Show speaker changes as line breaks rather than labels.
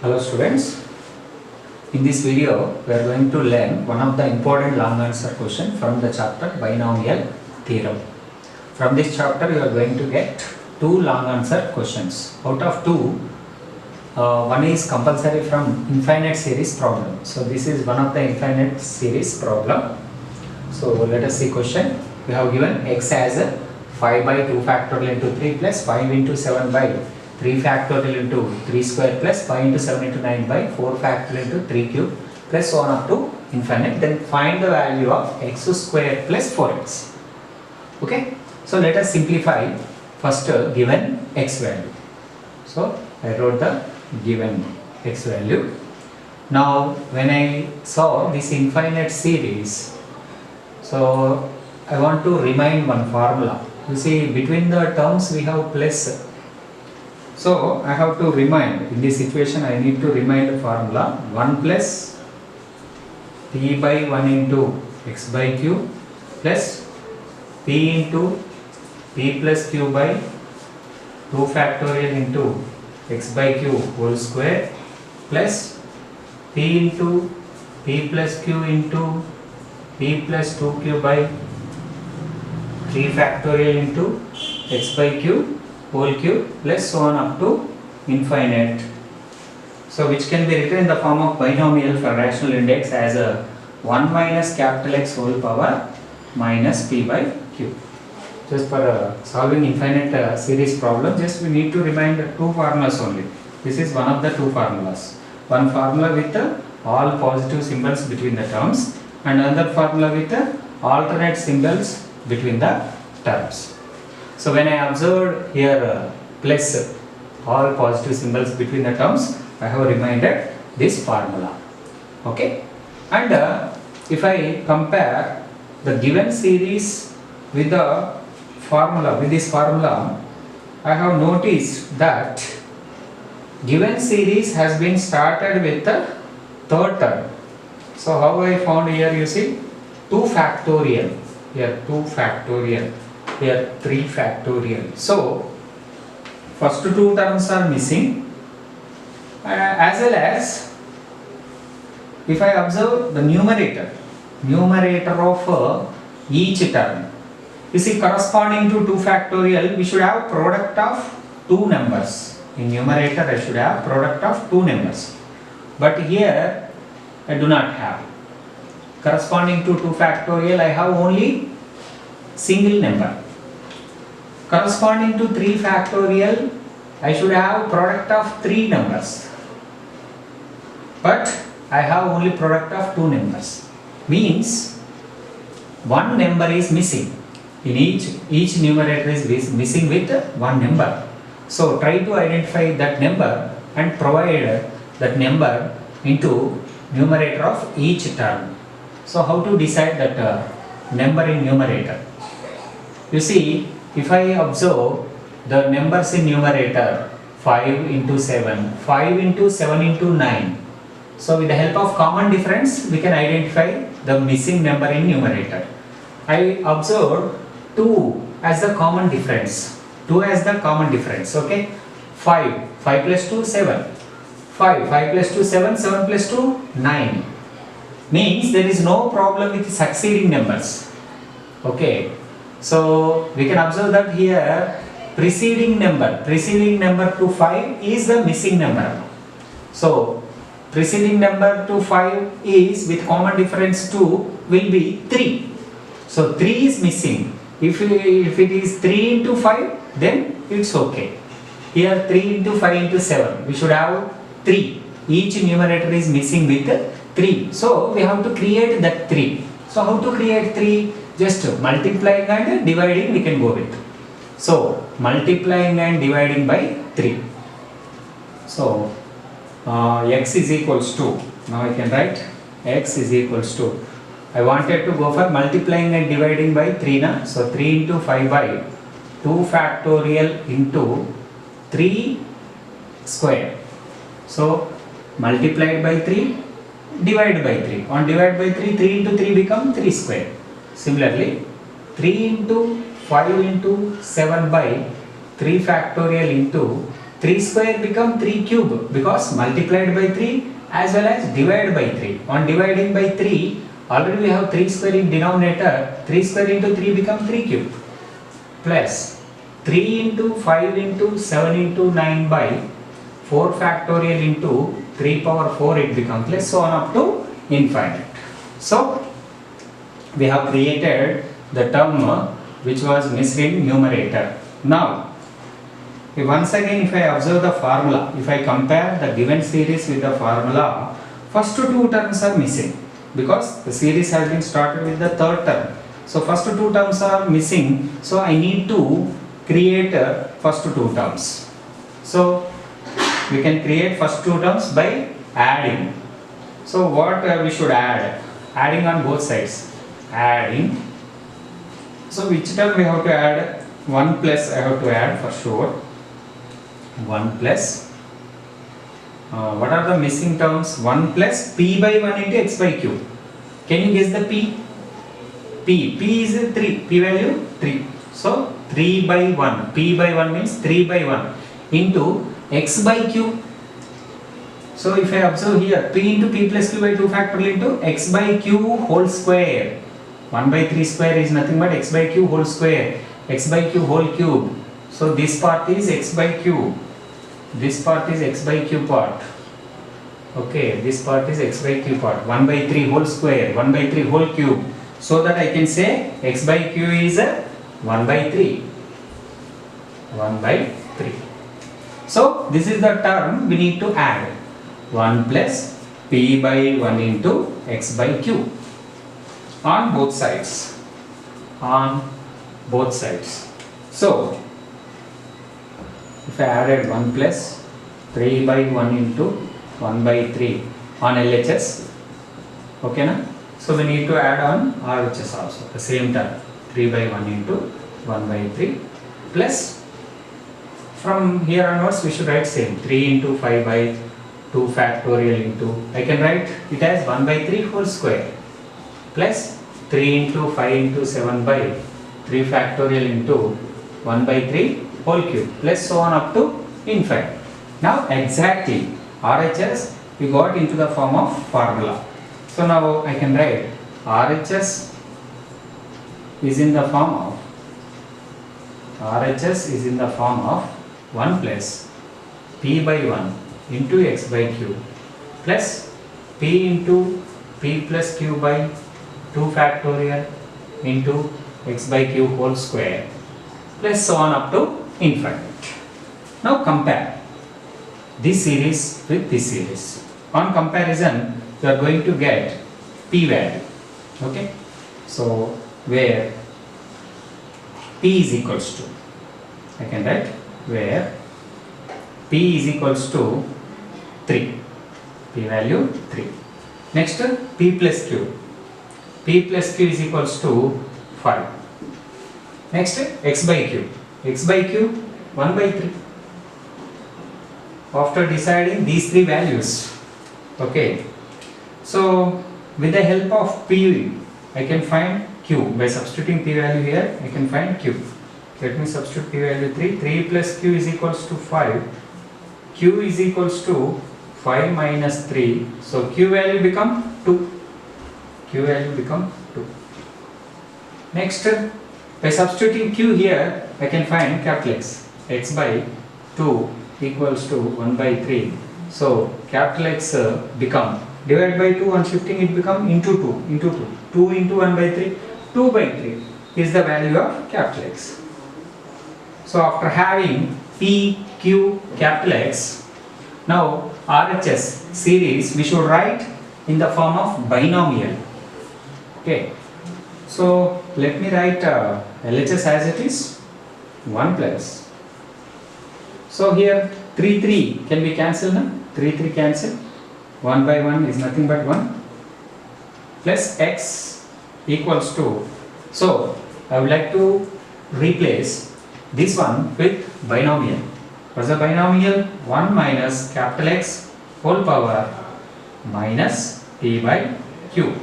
Hello students, in this video we are going to learn one of the important long answer question from the chapter binomial theorem. From this chapter you are going to get two long answer questions. Out of two, one is compulsory from infinite series problem. So this is one of the infinite series problem. So let us see question. We have given x as 5 by 2 factorial into 3 plus 5 into 7 by 3 factorial into 3 square plus 5 into 7 into 9 by 4 factorial into 3 cube plus so on up to infinite. Then find the value of x square plus 4x. Okay. So let us simplify first given x value. So I wrote the given x value. Now when I saw this infinite series, so I want to remind one formula. You see between the terms we have plus. So I have to remind, in this situation I need to remind the formula 1 plus p by 1 into x by q plus p into p plus q by 2 factorial into x by q whole square plus p into p plus q into p plus 2q by 3 factorial into x by q whole cube plus so on up to infinite. So which can be written in the form of binomial for rational index as a 1 minus capital X whole power minus p by q. Just for solving infinite series problem, just we need to remind two formulas only. This is one of the two formulas. One formula with all positive symbols between the terms and another formula with alternate symbols between the terms. So when I observed here plus all positive symbols between the terms, I have reminded this formula. Okay. And if I compare the given series with the formula, with this formula, I have noticed that given series has been started with the third term. So how I found here, you see 2 factorial, here 2 factorial, here 3 factorial. So first two terms are missing, as well as if I observe the numerator of each term, you see corresponding to 2 factorial we should have product of two numbers. In numerator I should have product of two numbers, but here I do not have. Corresponding to 2 factorial I have only single number. Corresponding to 3 factorial I should have product of 3 numbers, but I have only product of 2 numbers. Means one number is missing. In each numerator is missing with one number. So try to identify that number and provide that number into numerator of each term. So how to decide that number in numerator? You see, if I observe the numbers in numerator 5 into 7, 5 into 7 into 9. So with the help of common difference we can identify the missing number in numerator. I observed 2 as the common difference. 2 as the common difference. Okay. 5 plus 2 7. 5 plus 2 7, 7 plus 2 9. Means there is no problem with succeeding numbers. Okay. So we can observe that here preceding number to 5 is the missing number. So preceding number to 5 is with common difference 2 will be 3. So 3 is missing. If it is 3 into 5, then it's okay. Here 3 into 5 into 7, we should have 3. Each numerator is missing with 3. So we have to create that 3. So how to create 3? Just multiplying and dividing we can go with. So multiplying and dividing by 3. So x is equals to, now I can write x is equals to, I wanted to go for multiplying and dividing by 3 na. So 3 into 5 by 2 factorial into 3 square. So multiplied by 3, divide by 3. On divide by 3, 3 into 3 become 3 square. Similarly 3 into 5 into 7 by 3 factorial into 3 square become 3 cube because multiplied by 3 as well as divided by 3. On dividing by 3, already we have 3 square in denominator. 3 square into 3 become 3 cube plus 3 into 5 into 7 into 9 by 4 factorial into 3 power 4 it becomes plus, so on up to infinite. So we have created the term which was missed in numerator. Now once again if I observe the formula, if I compare the given series with the formula, first two terms are missing because the series has been started with the third term. So first two terms are missing, so I need to create first two terms. So we can create first two terms by adding. So what we should add? Adding on both sides. Adding. So which term we have to add? 1 plus I have to add for sure. 1 plus. What are the missing terms? 1 plus p by 1 into x by q. Can you guess the p? P is 3. P value 3. So 3 by 1. P by 1 means 3 by 1 into x by q. So if I observe here, p into p plus q by 2 factorial into x by q whole square. 1 by 3 square is nothing but x by q whole square. X by q whole cube. So this part is x by q. This part is x by q part. Okay, this part is x by q part. 1 by 3 whole square. 1 by 3 whole cube. So that I can say x by q is 1 by 3. 1 by 3. So this is the term we need to add. 1 plus p by 1 into x by q. On both sides. On both sides. So if I added 1 plus 3 by 1 into 1 by 3 on LHS, okay na? So we need to add on RHS also, the same term, 3 by 1 into 1 by 3 plus, from here onwards we should write same, 3 into 5 by 2 factorial into, I can write it as 1 by 3 whole square plus 3 into 5 into 7 by 3 factorial into 1 by 3 whole cube plus so on up to infinite. Now exactly RHS we got into the form of formula. So now I can write RHS is in the form of 1 plus p by 1 into x by q plus p into p plus q by 2 factorial into x by q whole square plus so on up to infinite. Now compare this series with this series. On comparison you are going to get p value. Okay, so where p is equals to, I can write where p is equals to 3, p value 3. Next p plus q, p plus q is equals to 5. Next x by q, x by q 1 by 3. After deciding these three values, okay, so with the help of p I can find q. By substituting p value here I can find q. Let me substitute p value 3. 3 plus q is equals to 5. Q is equals to 5 minus 3. So q value become 2. Q value become 2. Next, by substituting q here I can find capital X. X by 2 equals to 1 by 3. So capital X become, divided by 2 on shifting it become into 2 into 2. 2 into 1 by 3. 2 by 3 is the value of capital X. So after having P, Q, capital X, now RHS series we should write in the form of binomial. Okay. So let me write LHS as it is 1 plus. So here 3 3 can be cancelled now. 3 3 cancel. 1 by 1 is nothing but 1 plus x equals to. So I would like to replace this one with binomial. What's the binomial? 1 minus capital X whole power minus p by q.